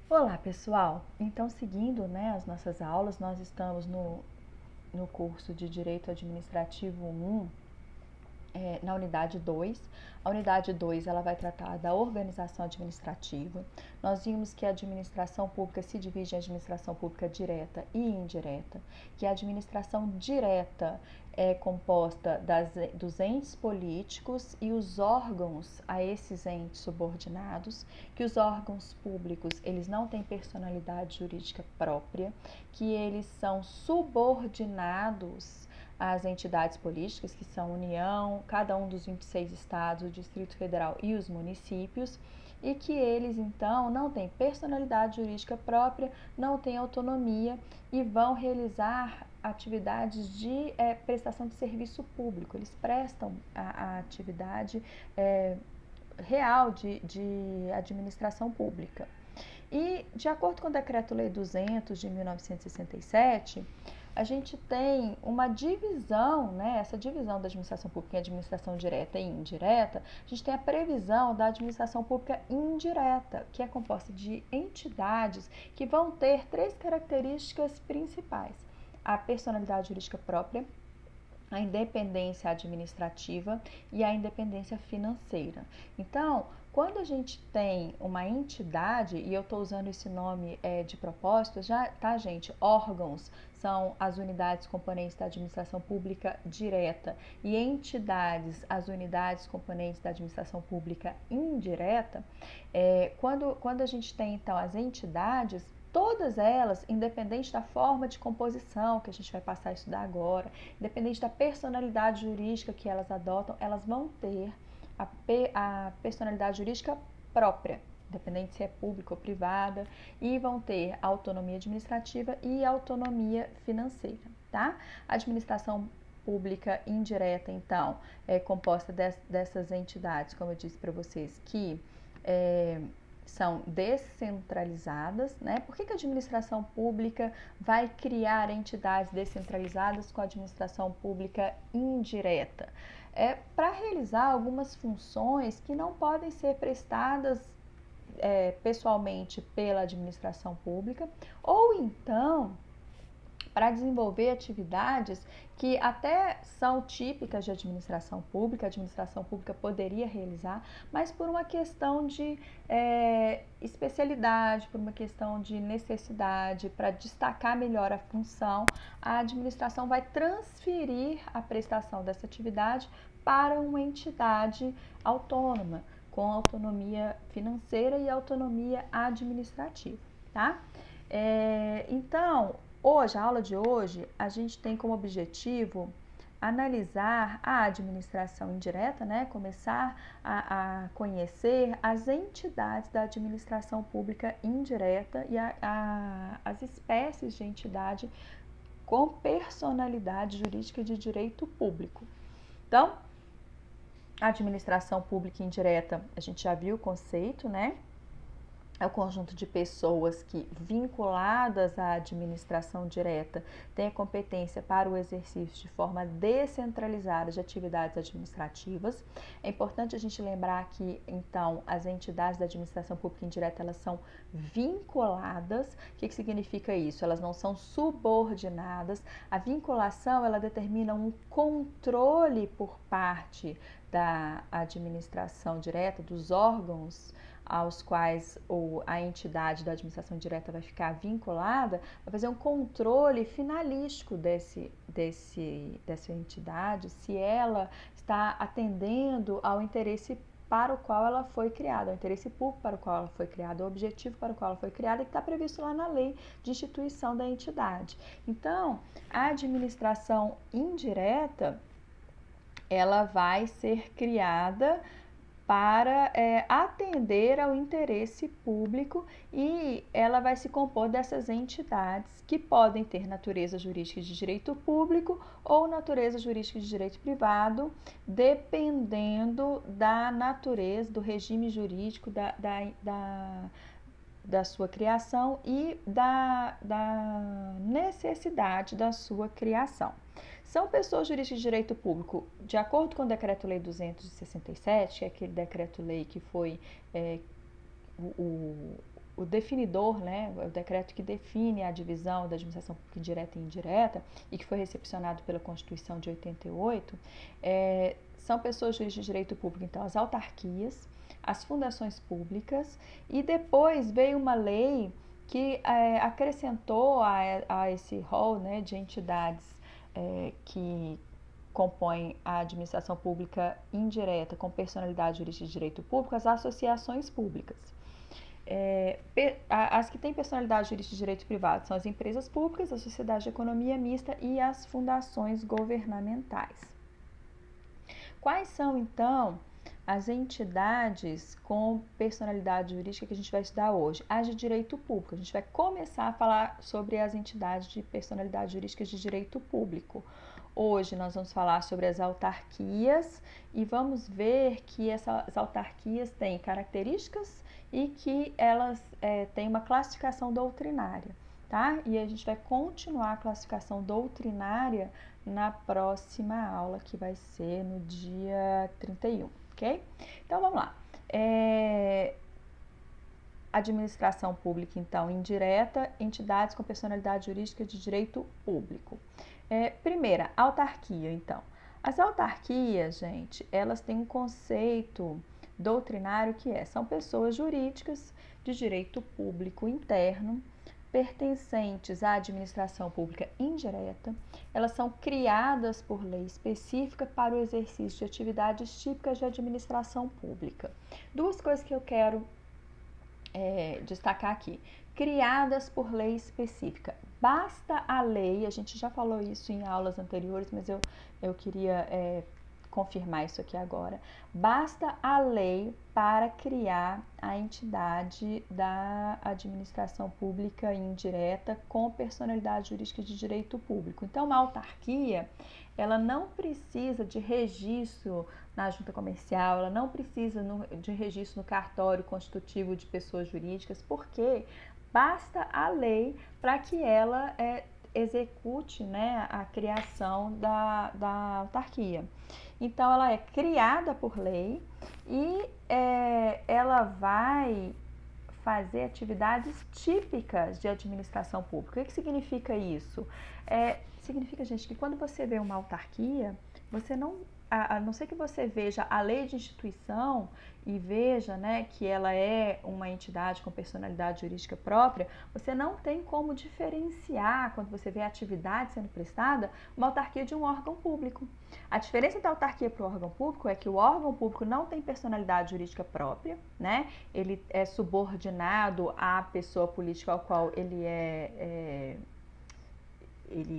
Olá, pessoal! Então, seguindo, as nossas aulas, nós estamos no curso de Direito Administrativo 1, na unidade 2. A unidade 2 ela vai tratar da organização administrativa. Nós vimos que a administração pública se divide em administração pública direta e indireta, que a administração direta é composta dos entes políticos e os órgãos a esses entes subordinados, que os órgãos públicos eles não têm personalidade jurídica própria, que eles são subordinados as entidades políticas, que são a União, cada um dos 26 estados, o Distrito Federal e os municípios, e que eles, então, não têm personalidade jurídica própria, não têm autonomia e vão realizar atividades de prestação de serviço público. Eles prestam a atividade real de administração pública. E, de acordo com o Decreto-Lei 200 de 1967, a gente tem uma divisão, essa divisão da administração pública em administração direta e indireta. A gente tem a previsão da administração pública indireta, que é composta de entidades que vão ter três características principais: a personalidade jurídica própria, a independência administrativa e a independência financeira. Então, quando a gente tem uma entidade, e eu estou usando esse nome de propósito, já, tá, gente? Órgãos são as unidades componentes da administração pública direta e entidades, as unidades componentes da administração pública indireta. Quando a gente tem, então, as entidades, todas elas, independente da forma de composição, que a gente vai passar a estudar agora, independente da personalidade jurídica que elas adotam, elas vão ter a personalidade jurídica própria, independente se é pública ou privada, e vão ter autonomia administrativa e autonomia financeira, tá? A administração pública indireta, então, é composta dessas entidades, como eu disse para vocês, que são descentralizadas, né? Por que a administração pública vai criar entidades descentralizadas com a administração pública indireta? Para realizar algumas funções que não podem ser prestadas pessoalmente pela administração pública, ou então para desenvolver atividades que até são típicas de administração pública, a administração pública poderia realizar, mas por uma questão de especialidade, por uma questão de necessidade, para destacar melhor a função, a administração vai transferir a prestação dessa atividade para uma entidade autônoma, com autonomia financeira e autonomia administrativa, tá? Então, hoje, a aula de hoje, a gente tem como objetivo analisar a administração indireta, começar a conhecer as entidades da administração pública indireta e as espécies de entidade com personalidade jurídica de direito público. Então, a administração pública indireta, a gente já viu o conceito, é o conjunto de pessoas que, vinculadas à administração direta, têm a competência para o exercício de forma descentralizada de atividades administrativas. É importante a gente lembrar que, então, as entidades da administração pública indireta, elas são vinculadas. O que significa isso? Elas não são subordinadas. A vinculação, ela determina um controle por parte da administração direta, dos órgãos aos quais a entidade da administração direta vai ficar vinculada, vai fazer um controle finalístico dessa entidade, se ela está atendendo ao interesse para o qual ela foi criada, ao interesse público para o qual ela foi criada, ao objetivo para o qual ela foi criada, que está previsto lá na lei de instituição da entidade. Então, a administração indireta, ela vai ser criada para atender ao interesse público e ela vai se compor dessas entidades que podem ter natureza jurídica de direito público ou natureza jurídica de direito privado, dependendo da natureza, do regime jurídico da sua criação e da necessidade da sua criação. São pessoas jurídicas de direito público, de acordo com o Decreto-Lei 267, que é aquele decreto-lei que foi o definidor, né, o decreto que define a divisão da administração pública direta e indireta, e que foi recepcionado pela Constituição de 88, são pessoas jurídicas de direito público, então, as autarquias, as fundações públicas, e depois veio uma lei que acrescentou a esse rol, né, de entidades que compõem a administração pública indireta com personalidade jurídica de direito público, as associações públicas. As que têm personalidade jurídica de direito privado são as empresas públicas, a sociedade de economia mista e as fundações governamentais. Quais são, então, as entidades com personalidade jurídica que a gente vai estudar hoje? As de direito público. A gente vai começar a falar sobre as entidades de personalidade jurídica de direito público. Hoje nós vamos falar sobre as autarquias e vamos ver que essas autarquias têm características e que elas têm uma classificação doutrinária, tá? E a gente vai continuar a classificação doutrinária na próxima aula, que vai ser no dia 31, ok? Então, vamos lá. Administração pública, então, indireta, entidades com personalidade jurídica de direito público. Primeira, autarquia, então. As autarquias, gente, elas têm um conceito doutrinário que são pessoas jurídicas de direito público interno, pertencentes à administração pública indireta. Elas são criadas por lei específica para o exercício de atividades típicas de administração pública. Duas coisas que eu quero destacar aqui. Criadas por lei específica. Basta a lei, a gente já falou isso em aulas anteriores, mas eu queria confirmar isso aqui agora. Basta a lei para criar a entidade da administração pública indireta com personalidade jurídica de direito público. Então, uma autarquia, ela não precisa de registro na junta comercial, ela não precisa de registro no cartório constitutivo de pessoas jurídicas, porque basta a lei para que ela execute, né, a criação da autarquia. Então, ela é criada por lei e ela vai fazer atividades típicas de administração pública. O que significa isso? Significa, gente, que quando você vê uma autarquia, você não, a não ser que você veja a lei de instituição e veja, né, que ela é uma entidade com personalidade jurídica própria, você não tem como diferenciar, quando você vê a atividade sendo prestada, uma autarquia de um órgão público. A diferença da autarquia para o órgão público é que o órgão público não tem personalidade jurídica própria, né? Ele é subordinado à pessoa política ao qual ele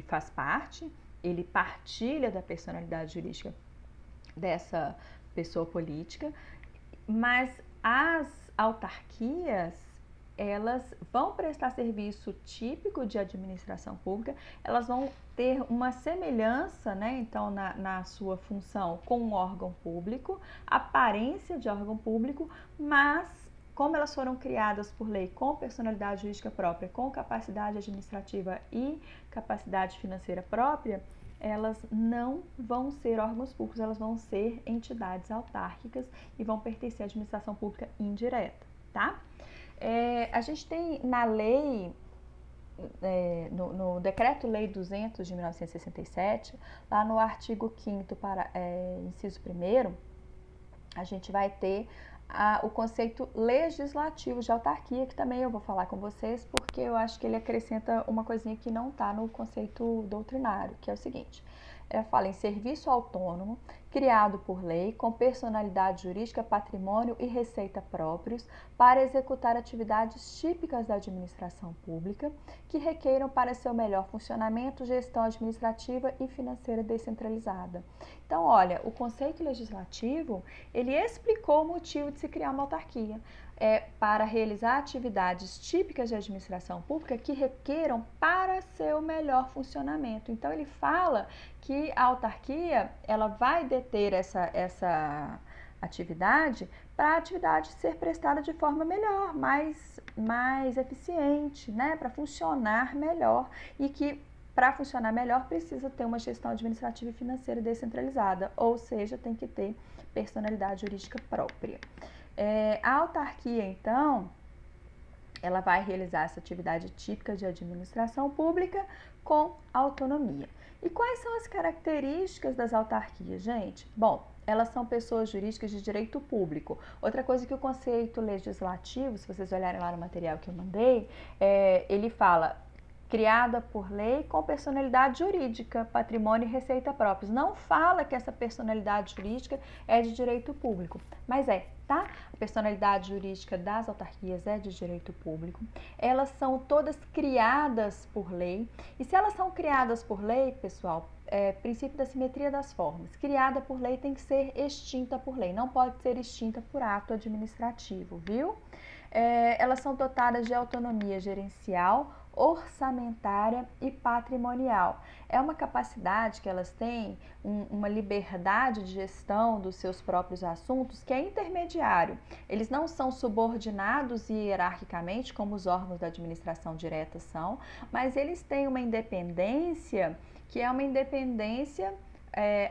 faz parte, ele partilha da personalidade jurídica dessa pessoa política, mas as autarquias, elas vão prestar serviço típico de administração pública, elas vão ter uma semelhança, né, então, na sua função com um órgão público, aparência de órgão público, mas como elas foram criadas por lei com personalidade jurídica própria, com capacidade administrativa e capacidade financeira própria, elas não vão ser órgãos públicos, elas vão ser entidades autárquicas e vão pertencer à administração pública indireta, tá? A gente tem na lei, no Decreto-Lei 200 de 1967, lá no artigo 5º, inciso 1º, a gente vai ter o conceito legislativo de autarquia, que também eu vou falar com vocês, porque eu acho que ele acrescenta uma coisinha que não está no conceito doutrinário, que é o seguinte: fala em serviço autônomo, criado por lei, com personalidade jurídica, patrimônio e receita próprios, para executar atividades típicas da administração pública, que requeiram para seu melhor funcionamento gestão administrativa e financeira descentralizada. Então, olha, o conceito legislativo, ele explicou o motivo de se criar uma autarquia. Para realizar atividades típicas de administração pública que requeram para seu melhor funcionamento. Então, ele fala que a autarquia, ela vai deter essa atividade para a atividade ser prestada de forma melhor, mais eficiente, né? Para funcionar melhor, e que para funcionar melhor precisa ter uma gestão administrativa e financeira descentralizada, ou seja, tem que ter personalidade jurídica própria. A autarquia, então, ela vai realizar essa atividade típica de administração pública com autonomia. E quais são as características das autarquias, gente? Bom, elas são pessoas jurídicas de direito público. Outra coisa que o conceito legislativo, se vocês olharem lá no material que eu mandei, ele fala criada por lei com personalidade jurídica, patrimônio e receita próprios. Não fala que essa personalidade jurídica é de direito público, mas tá? A personalidade jurídica das autarquias é de direito público. Elas são todas criadas por lei. E se elas são criadas por lei, pessoal, princípio da simetria das formas. Criada por lei tem que ser extinta por lei, não pode ser extinta por ato administrativo, viu? Elas são dotadas de autonomia gerencial, orçamentária e patrimonial. É uma capacidade que elas têm, uma liberdade de gestão dos seus próprios assuntos que é intermediário. Eles não são subordinados hierarquicamente, como os órgãos da administração direta são, mas eles têm uma independência que é uma independência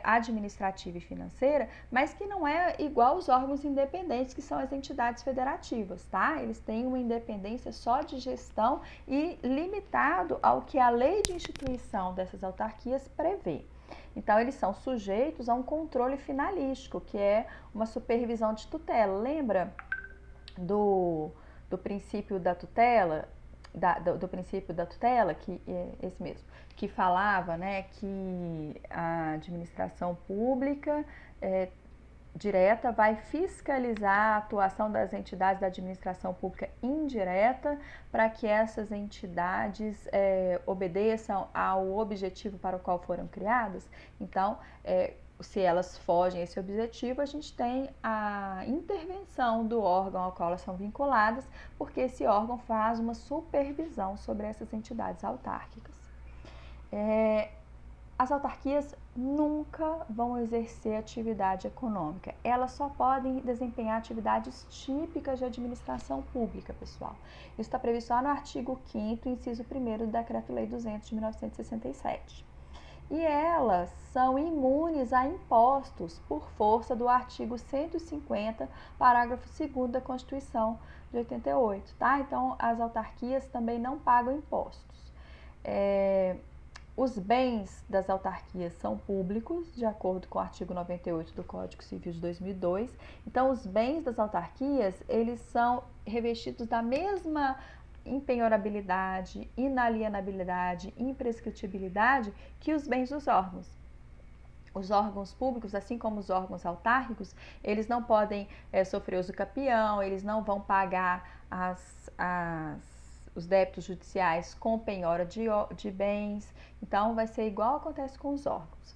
administrativa e financeira, mas que não é igual aos órgãos independentes, que são as entidades federativas, tá? Eles têm uma independência só de gestão e limitado ao que a lei de instituição dessas autarquias prevê. Então, eles são sujeitos a um controle finalístico, que é uma supervisão de tutela. Lembra do princípio da tutela? Do princípio da tutela, que é esse mesmo, que falava, né, que a administração pública direta vai fiscalizar a atuação das entidades da administração pública indireta para que essas entidades obedeçam ao objetivo para o qual foram criadas. Então, se elas fogem a esse objetivo, a gente tem a intervenção do órgão ao qual elas são vinculadas, porque esse órgão faz uma supervisão sobre essas entidades autárquicas. As autarquias nunca vão exercer atividade econômica, elas só podem desempenhar atividades típicas de administração pública, pessoal. Isso está previsto lá no artigo 5º, inciso 1º do Decreto-Lei 200 de 1967. E elas são imunes a impostos por força do artigo 150, parágrafo 2º da Constituição de 88, tá? Então, as autarquias também não pagam impostos. Os bens das autarquias são públicos, de acordo com o artigo 98 do Código Civil de 2002. Então, os bens das autarquias, eles são revestidos da mesma impenhorabilidade, inalienabilidade, imprescritibilidade que os bens dos órgãos. Os órgãos públicos, assim como os órgãos autárquicos, eles não podem sofrer usucapião, eles não vão pagar os débitos judiciais com penhora de bens. Então, vai ser igual acontece com os órgãos.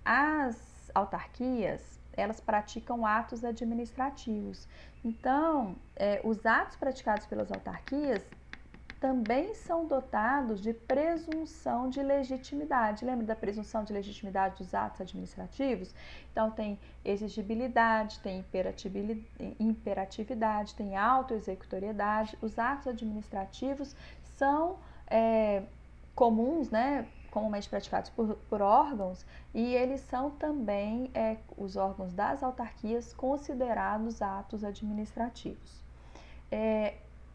As autarquias, elas praticam atos administrativos. Então, os atos praticados pelas autarquias também são dotados de presunção de legitimidade. Lembra da presunção de legitimidade dos atos administrativos? Então, tem exigibilidade, tem imperatividade, tem autoexecutoriedade. Os atos administrativos são comuns, né? Comumente praticados por órgãos, e eles são também, os órgãos das autarquias, considerados atos administrativos.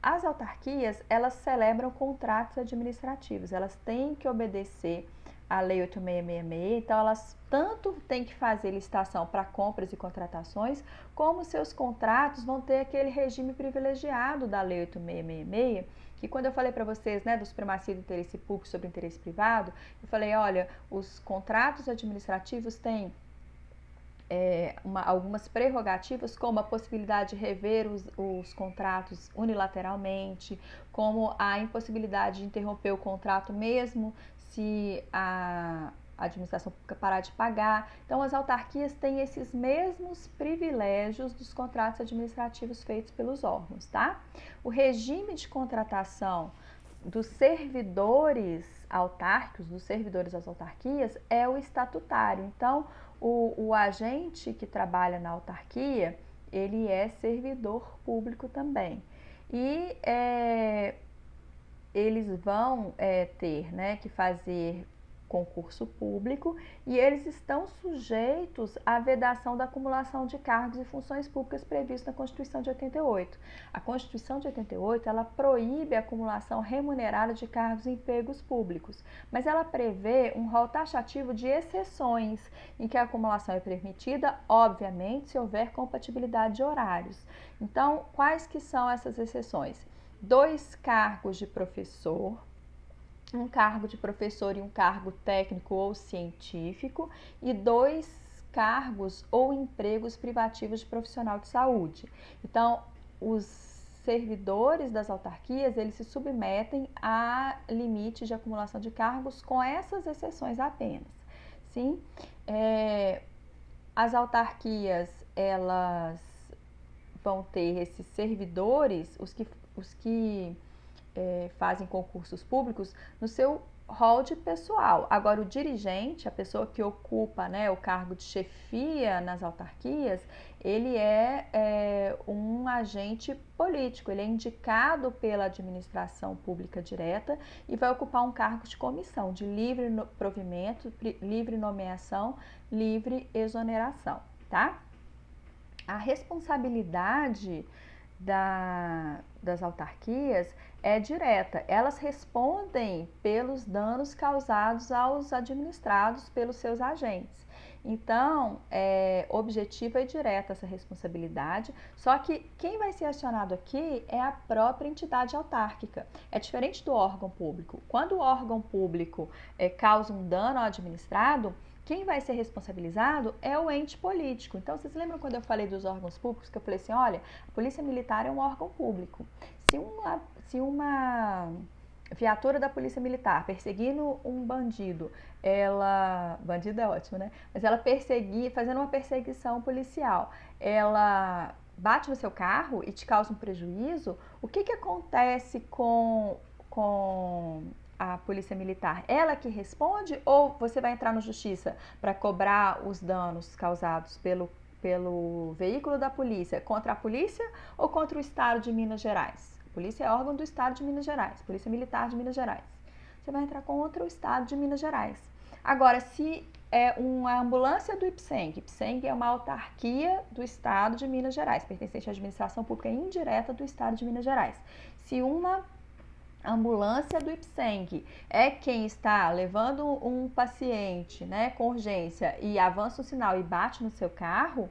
As autarquias, elas celebram contratos administrativos, elas têm que obedecer à Lei 8666, então elas tanto têm que fazer licitação para compras e contratações, como seus contratos vão ter aquele regime privilegiado da Lei 8666, que quando eu falei para vocês, né, dos primacia do interesse público sobre o interesse privado, eu falei, olha, os contratos administrativos têm algumas prerrogativas, como a possibilidade de rever os contratos unilateralmente, como a impossibilidade de interromper o contrato mesmo se a administração pública parar de pagar. Então, as autarquias têm esses mesmos privilégios dos contratos administrativos feitos pelos órgãos, tá? O regime de contratação dos servidores autárquicos, dos servidores das autarquias, é o estatutário. Então, o agente que trabalha na autarquia, ele é servidor público também. E eles vão ter, né, que fazer concurso público e eles estão sujeitos à vedação da acumulação de cargos e funções públicas previstas na Constituição de 88. A Constituição de 88, ela proíbe a acumulação remunerada de cargos e empregos públicos, mas ela prevê um rol taxativo de exceções em que a acumulação é permitida, obviamente, se houver compatibilidade de horários. Então, quais que são essas exceções? 2 cargos de professor, um cargo de professor e um cargo técnico ou científico e 2 cargos ou empregos privativos de profissional de saúde. Então, os servidores das autarquias, eles se submetem a limite de acumulação de cargos com essas exceções apenas. Sim? As autarquias, elas vão ter esses servidores, os que fazem concursos públicos, no seu rol de pessoal. Agora, o dirigente, a pessoa que ocupa, né, o cargo de chefia nas autarquias, ele é um agente político, ele é indicado pela administração pública direta e vai ocupar um cargo de comissão, de livre provimento, livre nomeação, livre exoneração, tá? A responsabilidade das autarquias é direta. Elas respondem pelos danos causados aos administrados pelos seus agentes. Então, objetiva e direta essa responsabilidade, só que quem vai ser acionado aqui é a própria entidade autárquica. É diferente do órgão público. Quando o órgão público causa um dano ao administrado, quem vai ser responsabilizado é o ente político. Então, vocês lembram quando eu falei dos órgãos públicos, que eu falei assim, olha, a Polícia Militar é um órgão público. Se uma viatura da Polícia Militar perseguindo um bandido, bandido é ótimo, né? Mas ela fazendo uma perseguição policial, ela bate no seu carro e te causa um prejuízo, o que acontece com a Polícia Militar? Ela que responde ou você vai entrar na justiça para cobrar os danos causados pelo veículo da polícia contra a polícia ou contra o Estado de Minas Gerais? A polícia é órgão do Estado de Minas Gerais, Polícia Militar de Minas Gerais. Você vai entrar contra o Estado de Minas Gerais. Agora, se é uma ambulância do IPSENG, IPSENG é uma autarquia do Estado de Minas Gerais, pertencente à administração pública indireta do Estado de Minas Gerais. Se uma ambulância do IPSENG é quem está levando um paciente, né, com urgência e avança o sinal e bate no seu carro,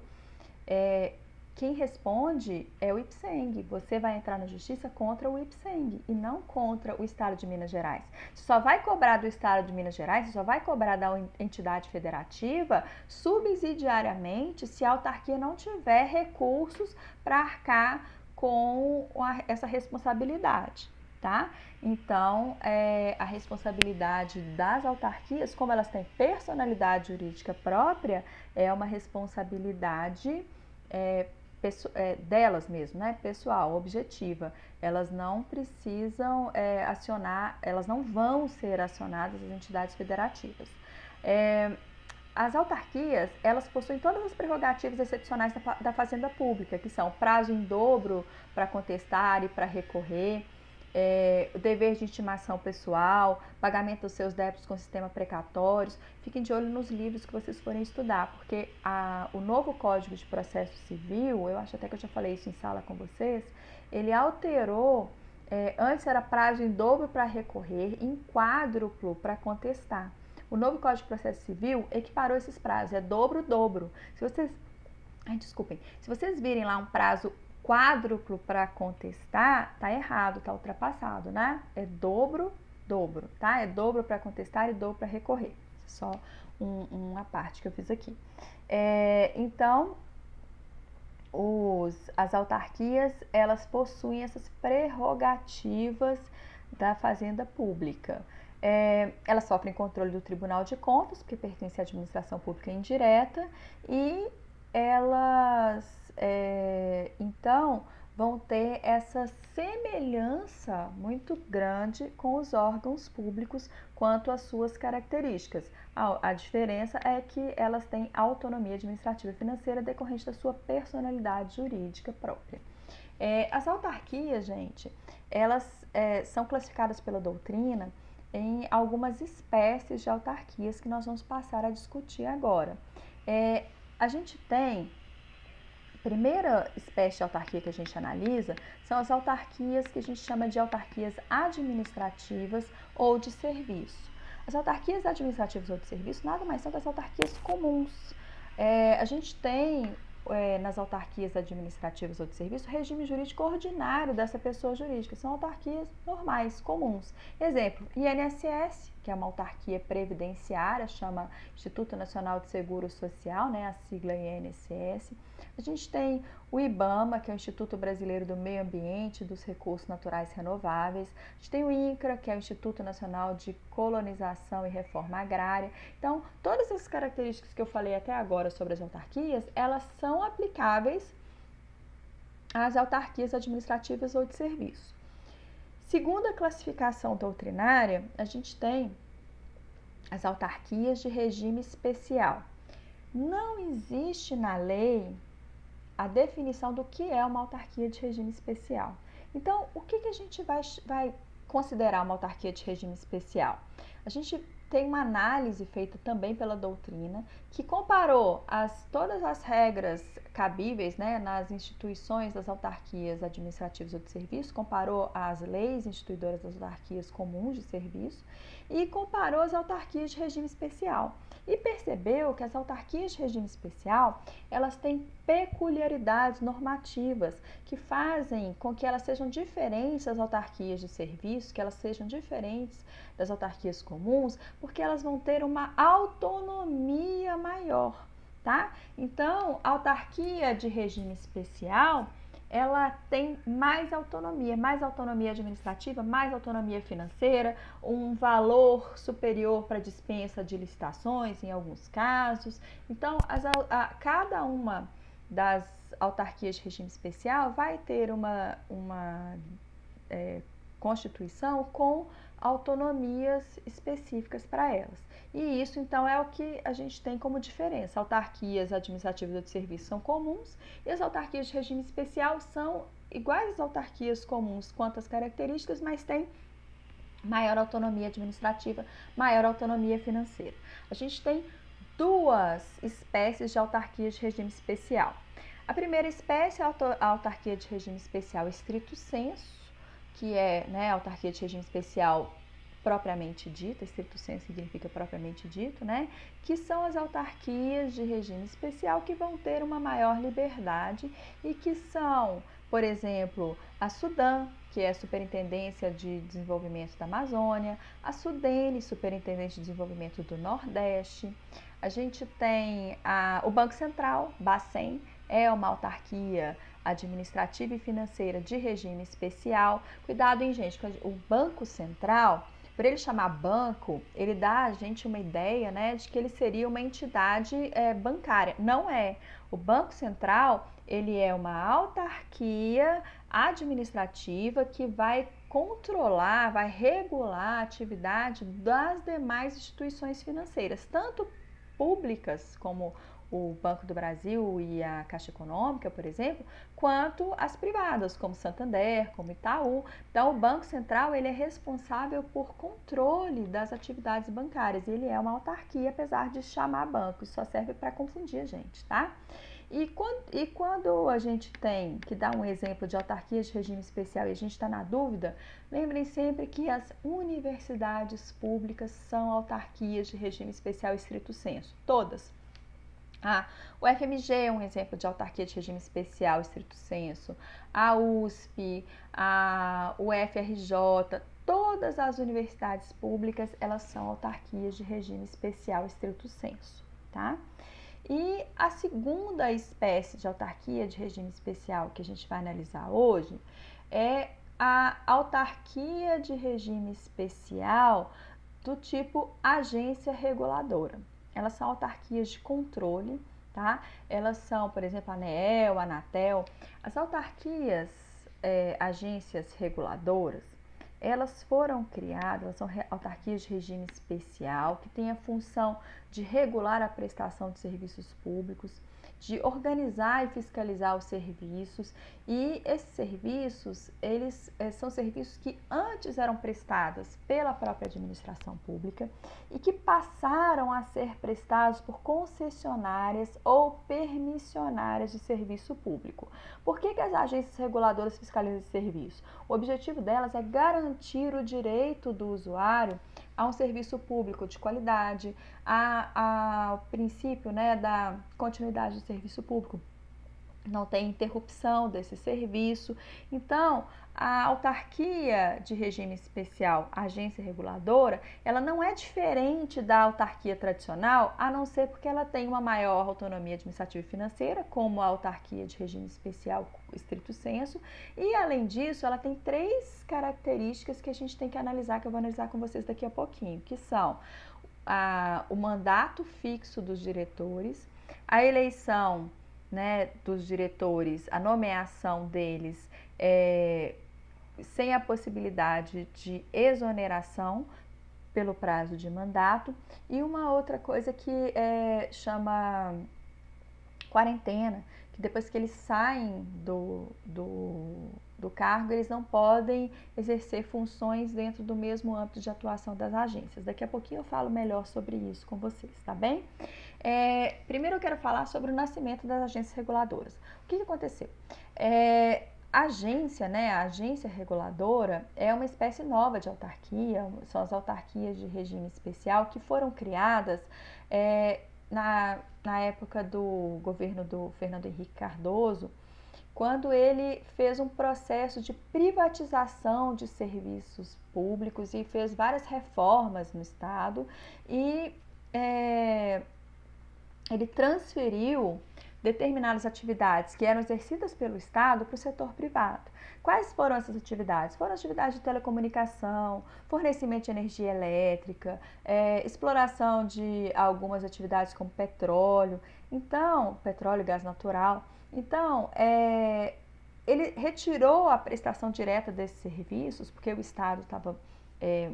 quem responde é o IPSENG. Você vai entrar na justiça contra o IPSENG e não contra o Estado de Minas Gerais. Você só vai cobrar do Estado de Minas Gerais, você só vai cobrar da entidade federativa subsidiariamente se a autarquia não tiver recursos para arcar com essa responsabilidade. Tá? Então, a responsabilidade das autarquias, como elas têm personalidade jurídica própria, é uma responsabilidade delas mesmo, né? Pessoal, objetiva. Elas não precisam acionar, elas não vão ser acionadas as entidades federativas. As autarquias, elas possuem todas as prerrogativas excepcionais da Fazenda Pública, que são prazo em dobro para contestar e para recorrer, o dever de intimação pessoal, pagamento dos seus débitos com sistema precatórios. Fiquem de olho nos livros que vocês forem estudar, porque o novo Código de Processo Civil, eu acho até que eu já falei isso em sala com vocês, ele alterou, antes era prazo em dobro para recorrer, em quádruplo para contestar. O novo Código de Processo Civil equiparou esses prazos, é dobro. Se vocês virem lá um prazo quádruplo para contestar, tá errado, tá ultrapassado, né? É dobro, tá? É dobro para contestar e dobro para recorrer. Só uma parte que eu fiz aqui. Então, as autarquias, elas possuem essas prerrogativas da Fazenda Pública. Elas sofrem controle do Tribunal de Contas, porque pertence à administração pública indireta, e elas então vão ter essa semelhança muito grande com os órgãos públicos quanto às suas características. A diferença é que elas têm autonomia administrativa e financeira decorrente da sua personalidade jurídica própria. As autarquias, gente, elas são classificadas pela doutrina em algumas espécies de autarquias que nós vamos passar a discutir agora. A gente tem, a primeira espécie de autarquia que a gente analisa são as autarquias que a gente chama de autarquias administrativas ou de serviço. As autarquias administrativas ou de serviço nada mais são que as autarquias comuns. A gente tem nas autarquias administrativas ou de serviço, regime jurídico ordinário dessa pessoa jurídica. São autarquias normais, comuns. Exemplo, INSS, que é uma autarquia previdenciária, chama Instituto Nacional de Seguro Social, né, a sigla INSS. A gente tem o IBAMA, que é o Instituto Brasileiro do Meio Ambiente e dos Recursos Naturais Renováveis. A gente tem o INCRA, que é o Instituto Nacional de Colonização e Reforma Agrária. Então, todas as características que eu falei até agora sobre as autarquias, elas são aplicáveis às autarquias administrativas ou de serviço. Segundo a classificação doutrinária, a gente tem as autarquias de regime especial. Não existe na lei a definição do que é uma autarquia de regime especial. Então, o que a gente vai considerar uma autarquia de regime especial? A gente tem uma análise feita também pela doutrina que comparou todas as regras cabíveis, né, nas instituições das autarquias administrativas ou de serviço, comparou as leis instituidoras das autarquias comuns de serviço e comparou as autarquias de regime especial. E percebeu que as autarquias de regime especial, elas têm peculiaridades normativas que fazem com que elas sejam diferentes das autarquias de serviço, que elas sejam diferentes das autarquias comuns, porque elas vão ter uma autonomia maior, tá? Então, a autarquia de regime especial, ela tem mais autonomia administrativa, mais autonomia financeira, um valor superior para dispensa de licitações em alguns casos. Então, cada uma das autarquias de regime especial vai ter uma constituição com autonomias específicas para elas. E isso, então, é o que a gente tem como diferença. Autarquias administrativas de serviço são comuns e as autarquias de regime especial são iguais às autarquias comuns quanto às características, mas têm maior autonomia administrativa, maior autonomia financeira. A gente tem duas espécies de autarquias de regime especial. A primeira espécie é a autarquia de regime especial estrito sensu, que é, né, a autarquia de regime especial propriamente dita, estrito sensu significa propriamente dito, né, que são as autarquias de regime especial que vão ter uma maior liberdade e que são, por exemplo, a SUDAM, que é a Superintendência de Desenvolvimento da Amazônia, a SUDENE, Superintendente de Desenvolvimento do Nordeste. A gente tem o Banco Central, Bacen, é uma autarquia administrativa e financeira de regime especial. Cuidado, hein, gente, o Banco Central, por ele chamar banco, ele dá a gente uma ideia, né, de que ele seria uma entidade bancária. Não é. O Banco Central, ele é uma autarquia administrativa que vai controlar, vai regular a atividade das demais instituições financeiras, tanto públicas como o Banco do Brasil e a Caixa Econômica, por exemplo, quanto as privadas, como Santander, como Itaú. Então, o Banco Central, ele é responsável por controle das atividades bancárias. Ele é uma autarquia, apesar de chamar banco. Isso só serve para confundir a gente, tá? E quando a gente tem que dar um exemplo de autarquias de regime especial e a gente está na dúvida, lembrem sempre que as universidades públicas são autarquias de regime especial estrito sensu, todas. O FMG é um exemplo de autarquia de regime especial estrito sensu, a USP, o FRJ, todas as universidades públicas, elas são autarquias de regime especial estrito sensu, tá? E a segunda espécie de autarquia de regime especial que a gente vai analisar hoje é a autarquia de regime especial do tipo agência reguladora. Elas são autarquias de controle, tá? Elas são, por exemplo, a ANEEL, a Anatel. As autarquias, agências reguladoras, elas foram criadas, elas são autarquias de regime especial, que têm a função de regular a prestação de serviços públicos, de organizar e fiscalizar os serviços, e esses serviços, eles são serviços que antes eram prestados pela própria administração pública e que passaram a ser prestados por concessionárias ou permissionárias de serviço público. Por que as agências reguladoras fiscalizam esse serviço? O objetivo delas é garantir o direito do usuário a um serviço público de qualidade, ao princípio, né, da continuidade do serviço público. Não tem interrupção desse serviço. Então, a autarquia de regime especial, a agência reguladora, ela não é diferente da autarquia tradicional, a não ser porque ela tem uma maior autonomia administrativa e financeira, como a autarquia de regime especial estrito sensu, e além disso, ela tem 3 características que a gente tem que analisar, que eu vou analisar com vocês daqui a pouquinho, que são o mandato fixo dos diretores, a eleição, né, dos diretores, a nomeação deles sem a possibilidade de exoneração pelo prazo de mandato, e uma outra coisa que chama quarentena, que depois que eles saem do cargo, eles não podem exercer funções dentro do mesmo âmbito de atuação das agências. Daqui a pouquinho eu falo melhor sobre isso com vocês, tá bem? Primeiro eu quero falar sobre o nascimento das agências reguladoras. O que aconteceu? A agência, né, a agência reguladora é uma espécie nova de autarquia, são as autarquias de regime especial que foram criadas na época do governo do Fernando Henrique Cardoso, quando ele fez um processo de privatização de serviços públicos e fez várias reformas no Estado, e ele transferiu determinadas atividades que eram exercidas pelo Estado para o setor privado. Quais foram essas atividades? Foram atividades de telecomunicação, fornecimento de energia elétrica, exploração de algumas atividades como petróleo, petróleo e gás natural. Então, ele retirou a prestação direta desses serviços, porque o Estado estava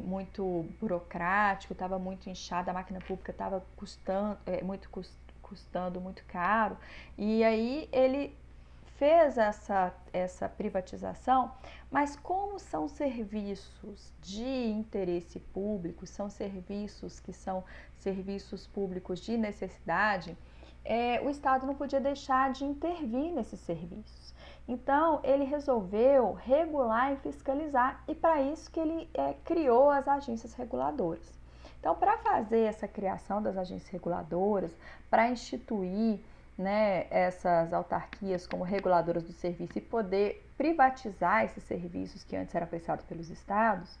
muito burocrático, estava muito inchado, a máquina pública estava custando muito caro, e aí ele fez essa privatização, mas como são serviços de interesse público, são serviços que são serviços públicos de necessidade, o Estado não podia deixar de intervir nesses serviços. Então, ele resolveu regular e fiscalizar, e para isso que ele criou as agências reguladoras. Então, para fazer essa criação das agências reguladoras, para instituir, né, essas autarquias como reguladoras do serviço e poder privatizar esses serviços que antes eram prestados pelos estados,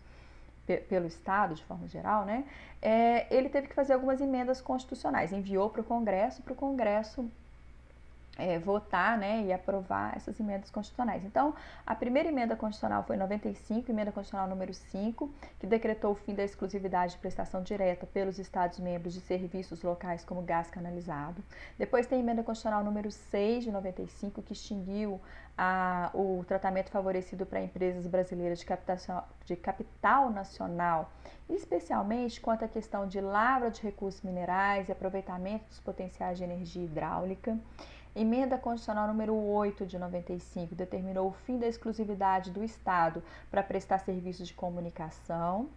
pelo Estado de forma geral, né, ele teve que fazer algumas emendas constitucionais, enviou para o Congresso votar, né, e aprovar essas emendas constitucionais. Então, a primeira emenda constitucional foi em 95, emenda constitucional número 5, que decretou o fim da exclusividade de prestação direta pelos Estados-membros de serviços locais como gás canalizado. Depois tem a emenda constitucional número 6 de 95, que extinguiu o tratamento favorecido para empresas brasileiras de capital nacional, especialmente quanto à questão de lavra de recursos minerais e aproveitamento dos potenciais de energia hidráulica. Emenda Constitucional número 8 de 95 determinou o fim da exclusividade do Estado para prestar serviços de comunicação,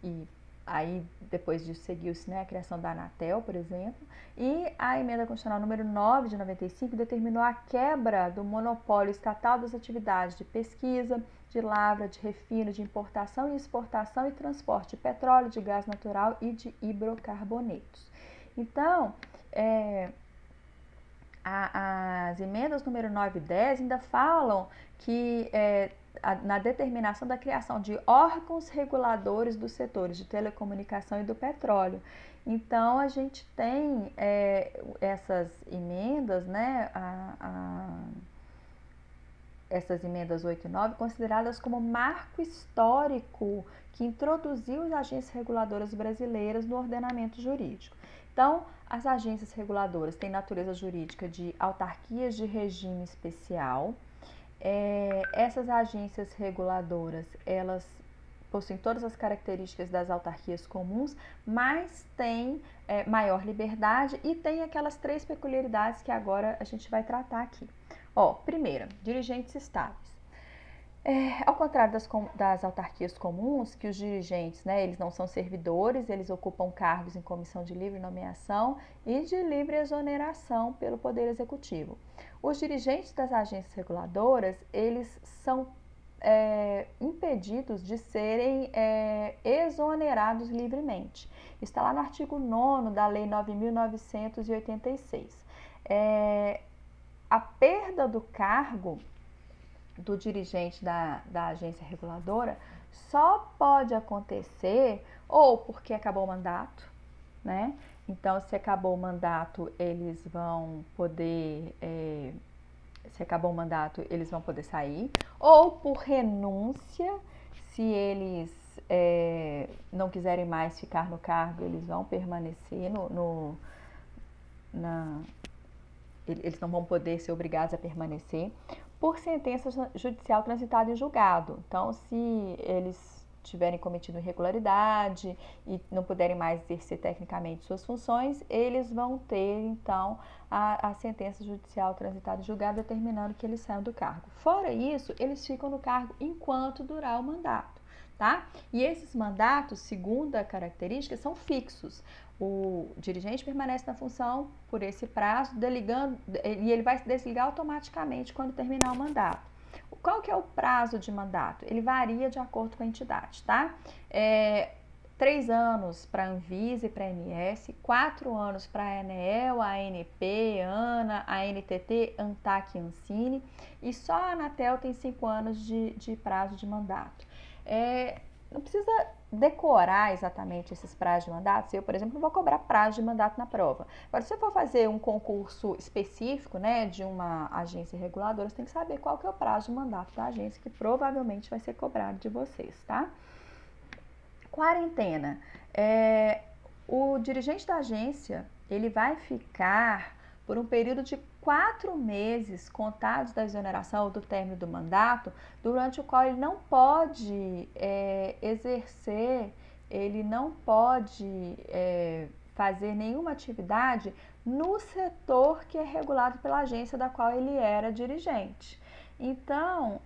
e aí depois disso seguiu-se, né, a criação da Anatel, por exemplo. E a Emenda Constitucional número 9 de 95 determinou a quebra do monopólio estatal das atividades de pesquisa, de lavra, de refino, de importação e exportação e transporte de petróleo, de gás natural e de hidrocarbonetos. Então, as emendas número 9 e 10 ainda falam que na determinação da criação de órgãos reguladores dos setores de telecomunicação e do petróleo. Então, a gente tem essas emendas, né, essas emendas 8 e 9, consideradas como marco histórico que introduziu as agências reguladoras brasileiras no ordenamento jurídico. Então, as agências reguladoras têm natureza jurídica de autarquias de regime especial. Essas agências reguladoras, elas possuem todas as características das autarquias comuns, mas têm maior liberdade e tem aquelas 3 peculiaridades que agora a gente vai tratar aqui. Primeira, dirigentes estáveis. Ao contrário das autarquias comuns, que os dirigentes, eles não são servidores, eles ocupam cargos em comissão de livre nomeação e de livre exoneração pelo Poder Executivo. Os dirigentes das agências reguladoras, eles são impedidos de serem exonerados livremente. Está lá no artigo 9º da Lei 9.986. A perda do cargo do dirigente da agência reguladora só pode acontecer ou porque acabou o mandato, né? Então, se acabou o mandato, eles vão poder sair, ou por renúncia, se eles não quiserem mais ficar no cargo, eles vão permanecer eles não vão poder ser obrigados a permanecer, por sentença judicial transitada em julgado. Então, se eles tiverem cometido irregularidade e não puderem mais exercer tecnicamente suas funções, eles vão ter, então, a sentença judicial transitada em julgado determinando que eles saiam do cargo. Fora isso, eles ficam no cargo enquanto durar o mandato, tá? E esses mandatos, segundo a característica, são fixos. O dirigente permanece na função por esse prazo, e ele vai se desligar automaticamente quando terminar o mandato. Qual que é o prazo de mandato? Ele varia de acordo com a entidade, tá? 3 anos para a Anvisa e para a ANS, 4 anos para a ANEEL, a ANP, ANA, a NTT, ANTAC e Ancine, e só a Anatel tem 5 anos de prazo de mandato. Não precisa decorar exatamente esses prazos de mandato. Eu, por exemplo, não vou cobrar prazo de mandato na prova. Agora, se eu for fazer um concurso específico, de uma agência reguladora, você tem que saber qual que é o prazo de mandato da agência, que provavelmente vai ser cobrado de vocês, tá? Quarentena. O dirigente da agência, ele vai ficar por um período de 4 meses contados da exoneração ou do término do mandato, durante o qual ele não pode exercer, ele não pode fazer nenhuma atividade no setor que é regulado pela agência da qual ele era dirigente. Então,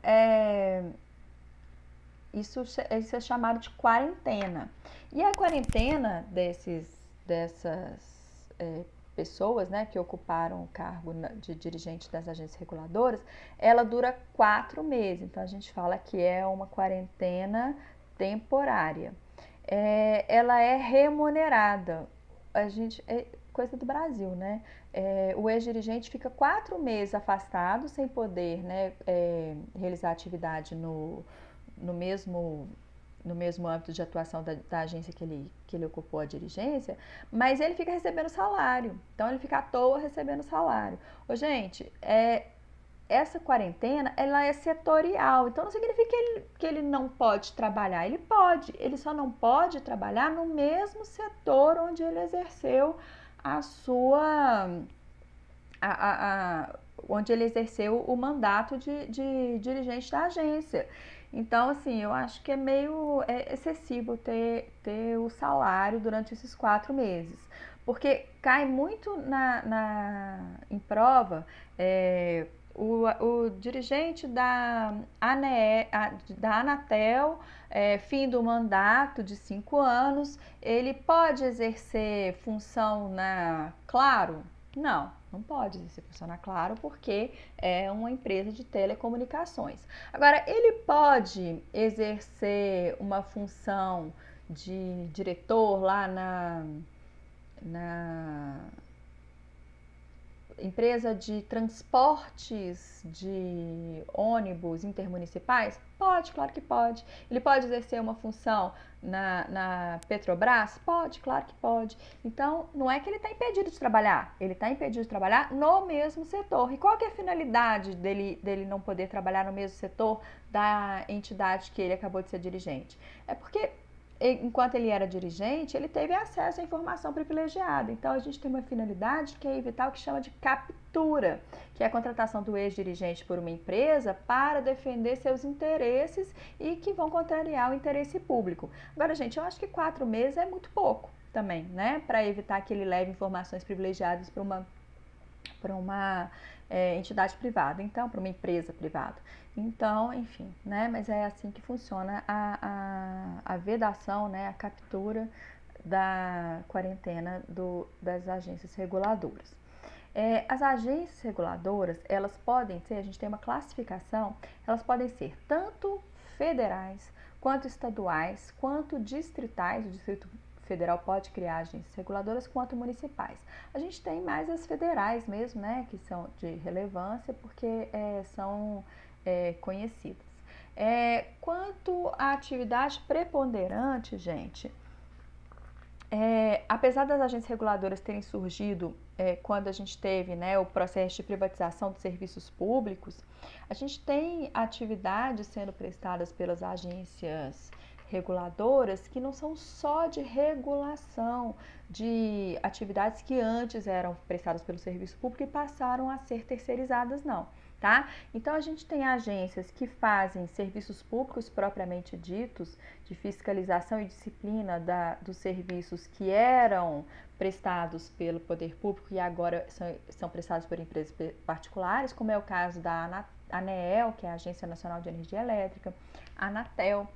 isso é chamado de quarentena. E a quarentena dessas pessoas, que ocuparam o cargo de dirigente das agências reguladoras, ela dura 4 meses. Então, a gente fala que é uma quarentena temporária. Ela é remunerada. É coisa do Brasil, né? O ex-dirigente fica 4 meses afastado, sem poder realizar atividade no mesmo âmbito de atuação da agência que ele ocupou a dirigência, mas ele fica recebendo salário. Então, ele fica à toa recebendo salário. Gente, essa quarentena, ela é setorial. Então, não significa que ele não pode trabalhar. Ele pode, ele só não pode trabalhar no mesmo setor onde ele exerceu onde ele exerceu o mandato de dirigente da agência. Então, assim, eu acho que é meio excessivo ter o salário durante esses 4 meses. Porque cai muito em prova o dirigente da Anatel, fim do mandato de 5 anos, ele pode exercer função na Claro? Não pode exercer função na Claro, porque é uma empresa de telecomunicações. Agora, ele pode exercer uma função de diretor lá na empresa de transportes de ônibus intermunicipais? Pode, claro que pode. Ele pode exercer uma função na Petrobras? Pode, claro que pode. Então, não é que ele está impedido de trabalhar, ele está impedido de trabalhar no mesmo setor. E qual que é a finalidade dele não poder trabalhar no mesmo setor da entidade que ele acabou de ser dirigente? É porque enquanto ele era dirigente, ele teve acesso à informação privilegiada. Então, a gente tem uma finalidade que é evitar o que chama de captura, que é a contratação do ex-dirigente por uma empresa para defender seus interesses e que vão contrariar o interesse público. Agora, gente, eu acho que 4 meses é muito pouco também, né? Para evitar que ele leve informações privilegiadas para uma entidade privada, então, para uma empresa privada. Então, enfim, né? Mas é assim que funciona a vedação, né? A captura da quarentena das agências reguladoras. As agências reguladoras, elas podem ser, a gente tem uma classificação, elas podem ser tanto federais, quanto estaduais, quanto distritais, o Distrito Federal pode criar agências reguladoras, quanto municipais. A gente tem mais as federais mesmo, né, que são de relevância, porque são conhecidas. Quanto à atividade preponderante, gente, apesar das agências reguladoras terem surgido quando a gente teve, né, o processo de privatização dos serviços públicos, a gente tem atividades sendo prestadas pelas agências reguladoras que não são só de regulação de atividades que antes eram prestadas pelo serviço público e passaram a ser terceirizadas, não. Tá? Então, a gente tem agências que fazem serviços públicos propriamente ditos, de fiscalização e disciplina dos serviços que eram prestados pelo poder público e agora são prestados por empresas particulares, como é o caso da ANEEL, que é a Agência Nacional de Energia Elétrica, a Anatel,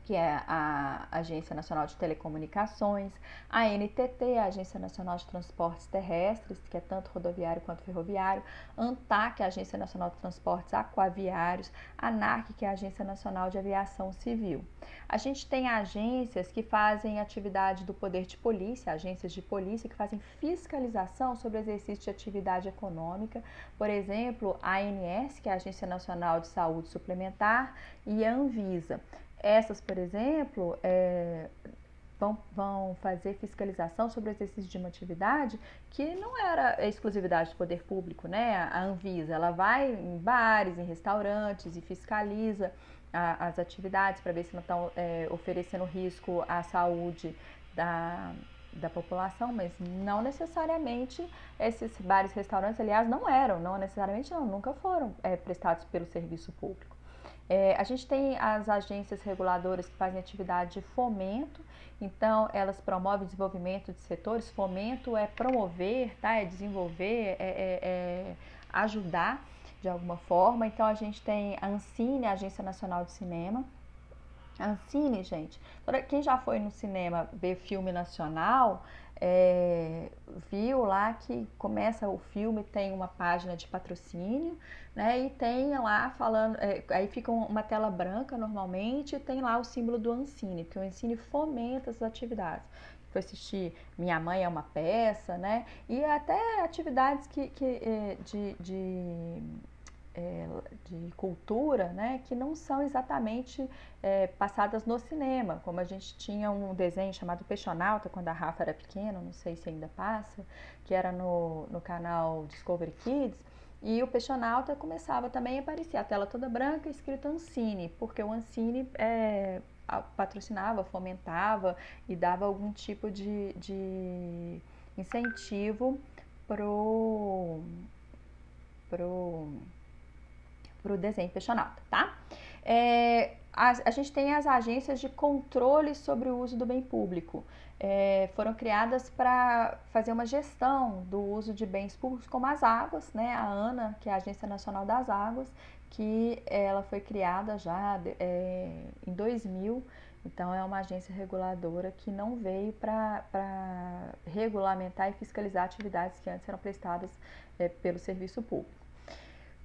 que é a Agência Nacional de Telecomunicações, a NTT, a Agência Nacional de Transportes Terrestres, que é tanto rodoviário quanto ferroviário, a ANTAC, que é a Agência Nacional de Transportes Aquaviários, a ANAC, que é a Agência Nacional de Aviação Civil. A gente tem agências que fazem atividade do poder de polícia, agências de polícia que fazem fiscalização sobre o exercício de atividade econômica, por exemplo, a ANS, que é a Agência Nacional de Saúde Suplementar, e a Anvisa. Essas, por exemplo, vão fazer fiscalização sobre o exercício de uma atividade que não era exclusividade do poder público, né? A Anvisa, ela vai em bares, em restaurantes e fiscaliza as atividades para ver se não estão oferecendo risco à saúde da população, mas não necessariamente esses bares e restaurantes, aliás, nunca foram prestados pelo serviço público. A gente tem as agências reguladoras que fazem atividade de fomento, então elas promovem o desenvolvimento de setores. Fomento é promover, tá? É desenvolver, ajudar de alguma forma. Então a gente tem a Ancine, a Agência Nacional de Cinema. A Ancine, gente, quem já foi no cinema ver filme nacional, viu lá que começa o filme, tem uma página de patrocínio, né? E tem lá falando, aí fica uma tela branca normalmente, e tem lá o símbolo do Ancine, porque o Ancine fomenta essas atividades. Foi assistir Minha Mãe é uma Peça, né? E até atividades de cultura, né, que não são exatamente passadas no cinema, como a gente tinha um desenho chamado Peixonauta, quando a Rafa era pequena, não sei se ainda passa, que era no canal Discovery Kids, e o Peixonauta começava também a aparecer a tela toda branca escrito Ancine, porque o Ancine patrocinava, fomentava e dava algum tipo de incentivo pro desenho Peixonauta, tá? A gente tem as agências de controle sobre o uso do bem público. Foram criadas para fazer uma gestão do uso de bens públicos, como as águas, né? A ANA, que é a Agência Nacional das Águas, que ela foi criada já em 2000, então é uma agência reguladora que não veio para regulamentar e fiscalizar atividades que antes eram prestadas pelo serviço público.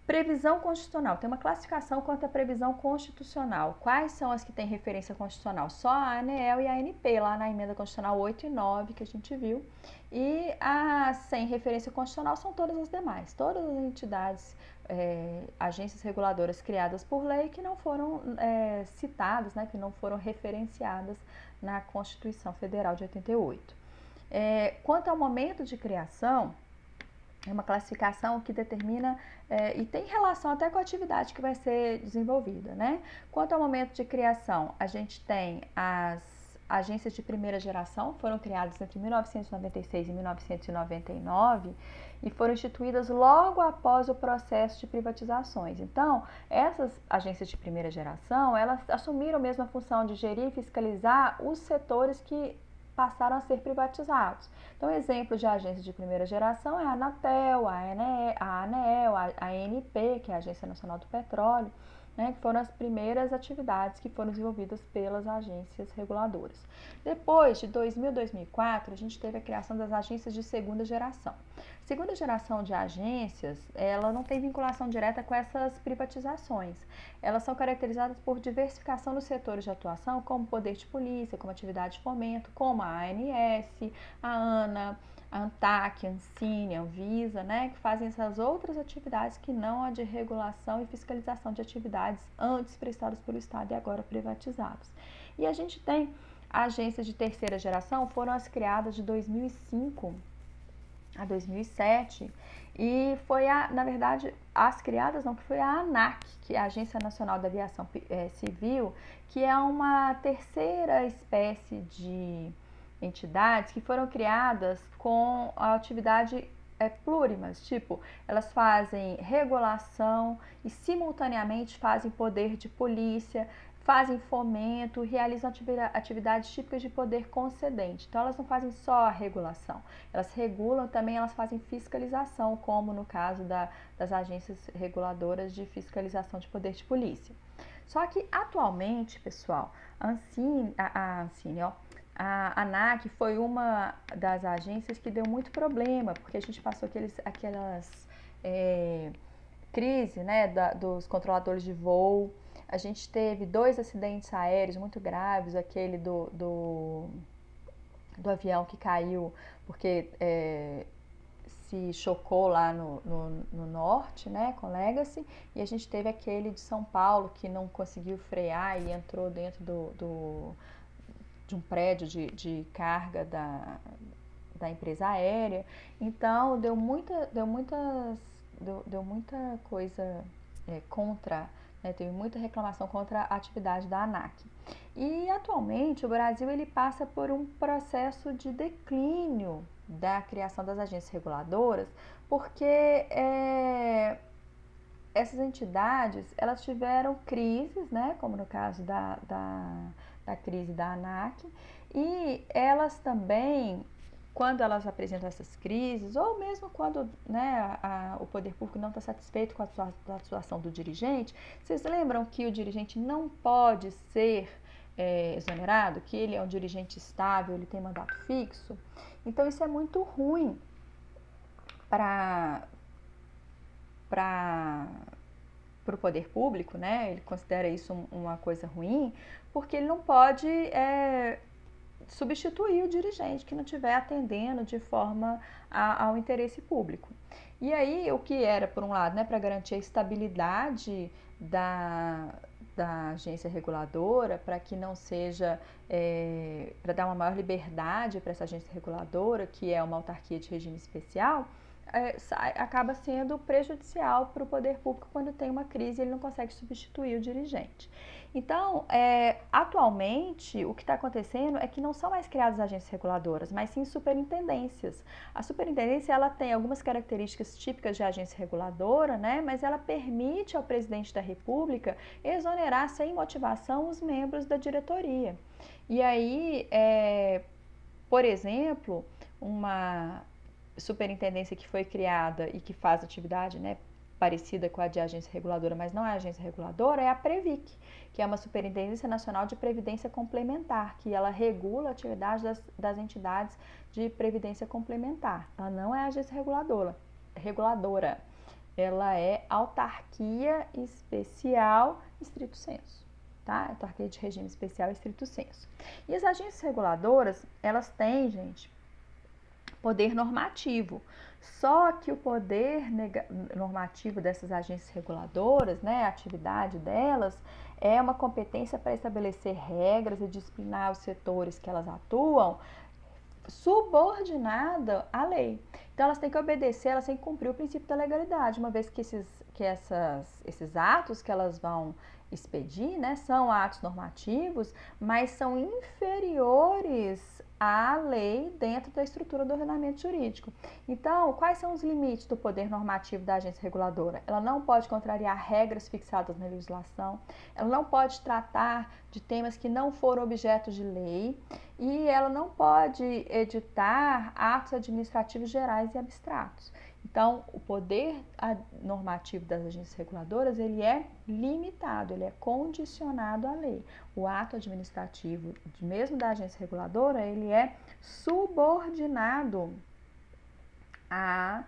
Previsão constitucional. Tem uma classificação quanto à previsão constitucional. Quais são as que têm referência constitucional? Só a ANEEL e a ANP, lá na emenda constitucional 8 e 9, que a gente viu. E as sem referência constitucional são todas as demais. Todas as entidades, agências reguladoras criadas por lei que não foram citadas, né, que não foram referenciadas na Constituição Federal de 88. Quanto ao momento de criação, é uma classificação que determina e tem relação até com a atividade que vai ser desenvolvida, né? Quanto ao momento de criação, a gente tem as agências de primeira geração foram criadas entre 1996 e 1999 e foram instituídas logo após o processo de privatizações. Então, essas agências de primeira geração, elas assumiram mesmo a função de gerir e fiscalizar os setores que passaram a ser privatizados. Então, exemplo de agências de primeira geração é a Anatel, a ANEEL, a ANP, que é a Agência Nacional do Petróleo, né, que foram as primeiras atividades que foram desenvolvidas pelas agências reguladoras. Depois de 2000 e 2004, a gente teve a criação das agências de segunda geração. Segunda geração de agências, ela não tem vinculação direta com essas privatizações. Elas são caracterizadas por diversificação nos setores de atuação, como poder de polícia, como atividade de fomento, como a ANS, a ANA, a ANTAC, a Ancine, a Anvisa, né, que fazem essas outras atividades que não a de regulação e fiscalização de atividades antes prestadas pelo Estado e agora privatizadas. E a gente tem agências de terceira geração, foram as criadas de 2005 a 2007, e foi, na verdade, as criadas não, que foi a ANAC, que é a Agência Nacional da Aviação Civil, que é uma terceira espécie de entidades que foram criadas com a atividade plurimas, tipo, elas fazem regulação e simultaneamente fazem poder de polícia, fazem fomento, realizam atividades típicas de poder concedente. Então, elas não fazem só a regulação, elas regulam também, elas fazem fiscalização, como no caso das agências reguladoras de fiscalização de poder de polícia. Só que, atualmente, pessoal, a ANAC foi uma das agências que deu muito problema, porque a gente passou aquelas crises, né, dos controladores de voo. A gente teve 2 acidentes aéreos muito graves, aquele do avião que caiu porque se chocou lá no norte, né, com Legacy, e a gente teve aquele de São Paulo que não conseguiu frear e entrou dentro de um prédio de carga da empresa aérea. Então, deu muita coisa contra, né, teve muita reclamação contra a atividade da ANAC. E, atualmente, o Brasil ele passa por um processo de declínio da criação das agências reguladoras, porque essas entidades, elas tiveram crises, né, como no caso da crise da ANAC, e elas também, quando elas apresentam essas crises, ou mesmo quando, né, o poder público não está satisfeito com a atuação do dirigente, vocês lembram que o dirigente não pode ser exonerado, que ele é um dirigente estável, ele tem mandato fixo? Então, isso é muito ruim para o poder público, né? Ele considera isso uma coisa ruim, porque ele não pode substituir o dirigente que não estiver atendendo de forma ao interesse público. E aí, o que era, por um lado, né, para garantir a estabilidade da agência reguladora, para que não seja, para dar uma maior liberdade para essa agência reguladora, que é uma autarquia de regime especial, acaba sendo prejudicial para o poder público quando tem uma crise e ele não consegue substituir o dirigente. Então, atualmente, o que está acontecendo é que não são mais criadas agências reguladoras, mas sim superintendências. A superintendência, ela tem algumas características típicas de agência reguladora, né, mas ela permite ao presidente da República exonerar sem motivação os membros da diretoria. E aí, por exemplo, uma superintendência que foi criada e que faz atividade, né, parecida com a de agência reguladora, mas não é agência reguladora, é a Previc, que é uma Superintendência Nacional de Previdência Complementar, que ela regula a atividade das entidades de previdência complementar. Ela não é agência reguladora, ela é autarquia especial estrito sensu, tá? Autarquia de regime especial estrito sensu. E as agências reguladoras, elas têm, gente, poder normativo. Só que o poder normativo dessas agências reguladoras, né, a atividade delas, é uma competência para estabelecer regras e disciplinar os setores que elas atuam, subordinada à lei. Então, elas têm que obedecer, elas têm que cumprir o princípio da legalidade, uma vez que esses atos que elas vão expedir, né? São atos normativos, mas são inferiores à lei dentro da estrutura do ordenamento jurídico. Então, quais são os limites do poder normativo da agência reguladora? Ela não pode contrariar regras fixadas na legislação, ela não pode tratar de temas que não foram objeto de lei e ela não pode editar atos administrativos gerais e abstratos. Então, o poder normativo das agências reguladoras, ele é limitado, ele é condicionado à lei. O ato administrativo, mesmo da agência reguladora, ele é subordinado à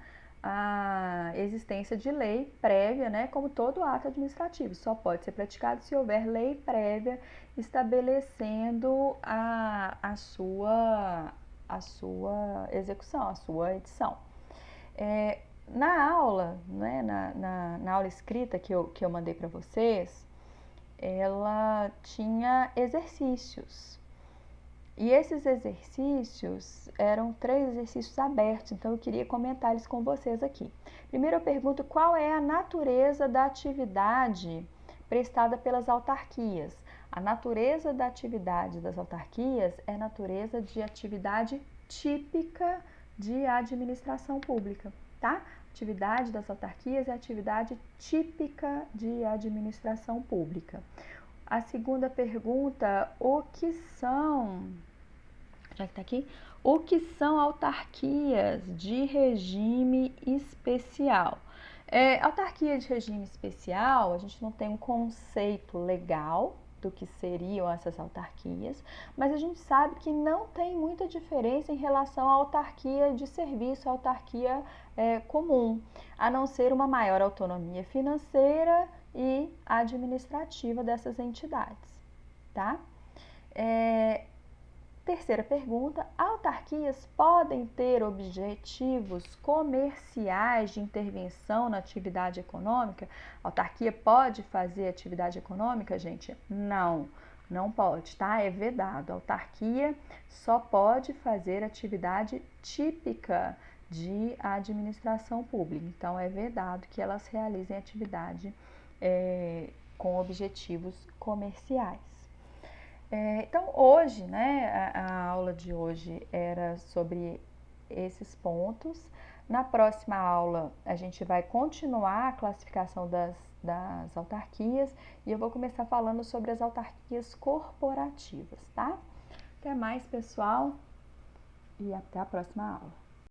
existência de lei prévia, né, como todo ato administrativo. Só pode ser praticado se houver lei prévia estabelecendo a sua execução, a sua edição. Na aula, né, na aula escrita que eu mandei para vocês, ela tinha exercícios. E esses exercícios eram 3 exercícios abertos, então eu queria comentar eles com vocês aqui. Primeiro eu pergunto qual é a natureza da atividade prestada pelas autarquias. A natureza da atividade das autarquias é a natureza de atividade típica de administração pública, tá? Atividade das autarquias é atividade típica de administração pública. A segunda pergunta, o que são autarquias de regime especial? Autarquia de regime especial, a gente não tem um conceito legal do que seriam essas autarquias, mas a gente sabe que não tem muita diferença em relação à autarquia de serviço, à autarquia comum, a não ser uma maior autonomia financeira e administrativa dessas entidades, tá? Terceira pergunta, autarquias podem ter objetivos comerciais de intervenção na atividade econômica? A autarquia pode fazer atividade econômica, gente? Não pode, tá? É vedado. A autarquia só pode fazer atividade típica de administração pública. Então, é vedado que elas realizem atividade com objetivos comerciais. Então, hoje, né, a aula de hoje era sobre esses pontos. Na próxima aula, a gente vai continuar a classificação das autarquias e eu vou começar falando sobre as autarquias corporativas, tá? Até mais, pessoal, e até a próxima aula.